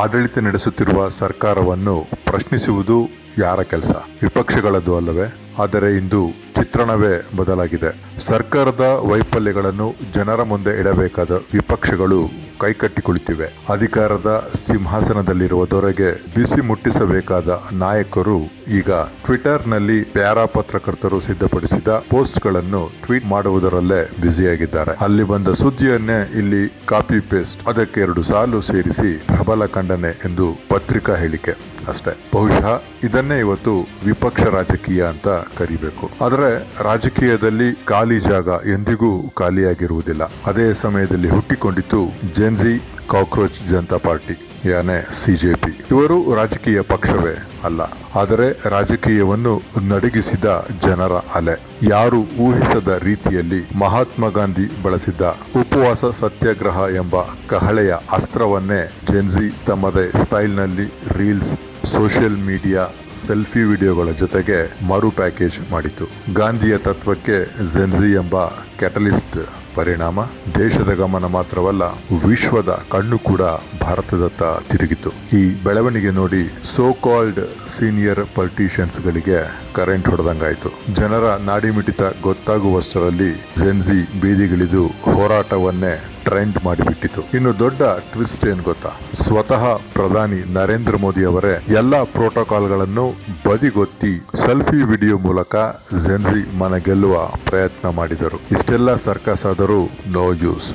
ಆಡಳಿತ ನಡೆಸುತ್ತಿರುವ ಸರ್ಕಾರವನ್ನು ಪ್ರಶ್ನಿಸುವುದು ಯಾರ ಕೆಲಸ? ವಿಪಕ್ಷಗಳದ್ದು ಅಲ್ಲವೇ? ಆದರೆ ಇಂದು ಚಿತ್ರಣವೇ ಬದಲಾಗಿದೆ. ಸರ್ಕಾರದ ವೈಫಲ್ಯಗಳನ್ನು ಜನರ ಮುಂದೆ ಇಡಬೇಕಾದ ವಿಪಕ್ಷಗಳು ಕೈಕಟ್ಟಿ ಕುಳಿತಿವೆ. ಅಧಿಕಾರದ ಸಿಂಹಾಸನದಲ್ಲಿರುವ ದೊರೆಗೆ ಬಿಸಿ ಮುಟ್ಟಿಸಬೇಕಾದ ನಾಯಕರು ಈಗ ಟ್ವಿಟರ್ನಲ್ಲಿ ಪ್ಯಾರಾ ಪತ್ರಕರ್ತರು ಸಿದ್ಧಪಡಿಸಿದ ಪೋಸ್ಟ್ಗಳನ್ನು ಟ್ವೀಟ್ ಮಾಡುವುದರಲ್ಲೇ ಬ್ಯುಸಿಯಾಗಿದ್ದಾರೆ. ಅಲ್ಲಿ ಬಂದ ಸುದ್ದಿಯನ್ನೇ ಇಲ್ಲಿ ಕಾಪಿ ಪೇಸ್ಟ್, ಅದಕ್ಕೆ 2 ಸಾಲು ಸೇರಿಸಿ ಪ್ರಬಲ ಖಂಡನೆ ಎಂದು ಪತ್ರಿಕಾ ಹೇಳಿಕೆ ಅಷ್ಟೇ. ಬಹುಶಃ ಇದನ್ನೇ ಇವತ್ತು ವಿಪಕ್ಷ ರಾಜಕೀಯ ಅಂತ ಕರಿಬೇಕು. ಆದರೆ ರಾಜಕೀಯದಲ್ಲಿ ಖಾಲಿ ಜಾಗ ಎಂದಿಗೂ ಖಾಲಿಯಾಗಿರುವುದಿಲ್ಲ. ಅದೇ ಸಮಯದಲ್ಲಿ ಹುಟ್ಟಿಕೊಂಡಿತ್ತು ಜೆನ್ಜಿ ಕಾಕ್ರೋಚ್ ಜನತಾ ಪಾರ್ಟಿ, ಯಾನೆ ಸಿಜೆಪಿ. ಇವರು ರಾಜಕೀಯ ಪಕ್ಷವೇ ಅಲ್ಲ, ಆದರೆ ರಾಜಕೀಯವನ್ನು ನಡಗಿಸಿದ ಜನರ ಅಲೆ. ಯಾರು ಊಹಿಸದ ರೀತಿಯಲ್ಲಿ ಮಹಾತ್ಮ ಗಾಂಧಿ ಬಳಸಿದ್ದ ಉಪವಾಸ ಸತ್ಯಾಗ್ರಹ ಎಂಬ ಕಹಳೆಯ ಅಸ್ತ್ರವನ್ನೇ ಜೆನ್ಜಿ ತಮ್ಮದೇ ಸ್ಟೈಲ್ನಲ್ಲಿ ರೀಲ್ಸ್, ಸೋಷಿಯಲ್ ಮೀಡಿಯಾ, ಸೆಲ್ಫಿ ವಿಡಿಯೋಗಳ ಜೊತೆಗೆ ಮರು ಪ್ಯಾಕೇಜ್ ಮಾಡಿತು. ಗಾಂಧಿಯ ತತ್ವಕ್ಕೆ ಜೆನ್ಜಿ ಎಂಬ ಕ್ಯಾಟಲಿಸ್ಟ್ ಪರಿಣಾಮ ದೇಶದ ಗಮನ ಮಾತ್ರವಲ್ಲ, ವಿಶ್ವದ ಕಣ್ಣು ಕೂಡ ಭಾರತದತ್ತ ತಿರುಗಿತು. ಈ ಬೆಳವಣಿಗೆ ನೋಡಿ ಸೋ ಕಾಲ್ಡ್ ಸೀನಿಯರ್ ಪೊಲಿಟಿಷಿಯನ್ಸ್ ಗಳಿಗೆ ಕರೆಂಟ್ ಹೊಡೆದಂಗಾಯ್ತು. ಜನರ ನಾಡಿಮಿಡಿತ ಗೊತ್ತಾಗುವಷ್ಟರಲ್ಲಿ ಜೆನ್ಜಿ ಬೀದಿಗಿಳಿದು ಹೋರಾಟವನ್ನೇ ಟ್ರೆಂಡ್ ಮಾಡಿಬಿಟ್ಟಿತು. ಇನ್ನು ದೊಡ್ಡ ಟ್ವಿಸ್ಟ್ ಏನ್ ಗೊತ್ತಾ? ಸ್ವತಃ ಪ್ರಧಾನಿ ನರೇಂದ್ರ ಮೋದಿ ಅವರೇ ಎಲ್ಲಾ ಪ್ರೋಟೋಕಾಲ್ಗಳನ್ನು ಬದಿಗೊತ್ತಿ ಸೆಲ್ಫಿ ವಿಡಿಯೋ ಮೂಲಕ ಜೆನ್ಜಿ ಮನ ಗೆಲ್ಲುವ ಪ್ರಯತ್ನ ಮಾಡಿದರು. ಇಷ್ಟೆಲ್ಲ ಸರ್ಕಸ್ ಆದರೂ ನೋ ಯೂಸ್.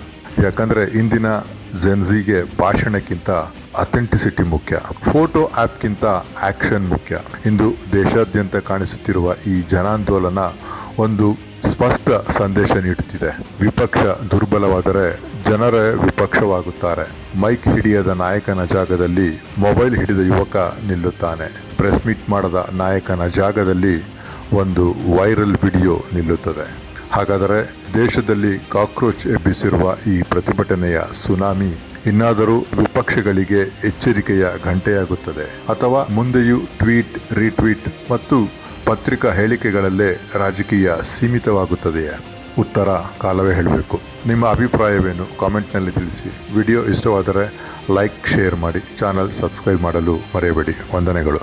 ಯಾಕಂದ್ರೆ ಇಂದಿನ ಜೆನ್ಜಿಗೆ ಭಾಷಣಕ್ಕಿಂತ ಅಥೆಂಟಿಸಿಟಿ ಮುಖ್ಯ, ಫೋಟೋ ಆಪ್ಗಿಂತ ಆಕ್ಷನ್ ಮುಖ್ಯ. ಇಂದು ದೇಶಾದ್ಯಂತ ಕಾಣಿಸುತ್ತಿರುವ ಈ ಜನಾಂದೋಲನ ಒಂದು ಸ್ಪಷ್ಟ ಸಂದೇಶ ನೀಡುತ್ತಿದೆ. ವಿಪಕ್ಷ ದುರ್ಬಲವಾದರೆ ಜನರೇ ವಿಪಕ್ಷವಾಗುತ್ತಾರೆ. ಮೈಕ್ ಹಿಡಿಯದ ನಾಯಕನ ಜಾಗದಲ್ಲಿ ಮೊಬೈಲ್ ಹಿಡಿದ ಯುವಕ ನಿಲ್ಲುತ್ತಾನೆ. ಪ್ರೆಸ್ ಮೀಟ್ ಮಾಡದ ನಾಯಕನ ಜಾಗದಲ್ಲಿ ಒಂದು ವೈರಲ್ ವಿಡಿಯೋ ನಿಲ್ಲುತ್ತದೆ. ಹಾಗಾದರೆ ದೇಶದಲ್ಲಿ ಕಾಕ್ರೋಚ್ ಎಬ್ಬಿಸಿರುವ ಈ ಪ್ರತಿಭಟನೆಯ ಸುನಾಮಿ ಇನ್ನಾದರೂ ವಿಪಕ್ಷಗಳಿಗೆ ಎಚ್ಚರಿಕೆಯ ಗಂಟೆಯಾಗುತ್ತದೆ, ಅಥವಾ ಮುಂದೆಯೂ ಟ್ವೀಟ್, ರೀಟ್ವೀಟ್ ಮತ್ತು ಪತ್ರಿಕಾ ಹೇಳಿಕೆಗಳಲ್ಲೇ ರಾಜಕೀಯ ಸೀಮಿತವಾಗುತ್ತದೆಯೇ? ಉತ್ತರ ಕಾಲವೇ ಹೇಳಬೇಕು. ನಿಮ್ಮ ಅಭಿಪ್ರಾಯವೇನು? ಕಾಮೆಂಟ್ನಲ್ಲಿ ತಿಳಿಸಿ. ವಿಡಿಯೋ ಇಷ್ಟವಾದರೆ ಲೈಕ್, ಶೇರ್ ಮಾಡಿ. ಚಾನಲ್ ಸಬ್ಸ್ಕ್ರೈಬ್ ಮಾಡಲು ಮರೆಯಬೇಡಿ. ವಂದನೆಗಳು.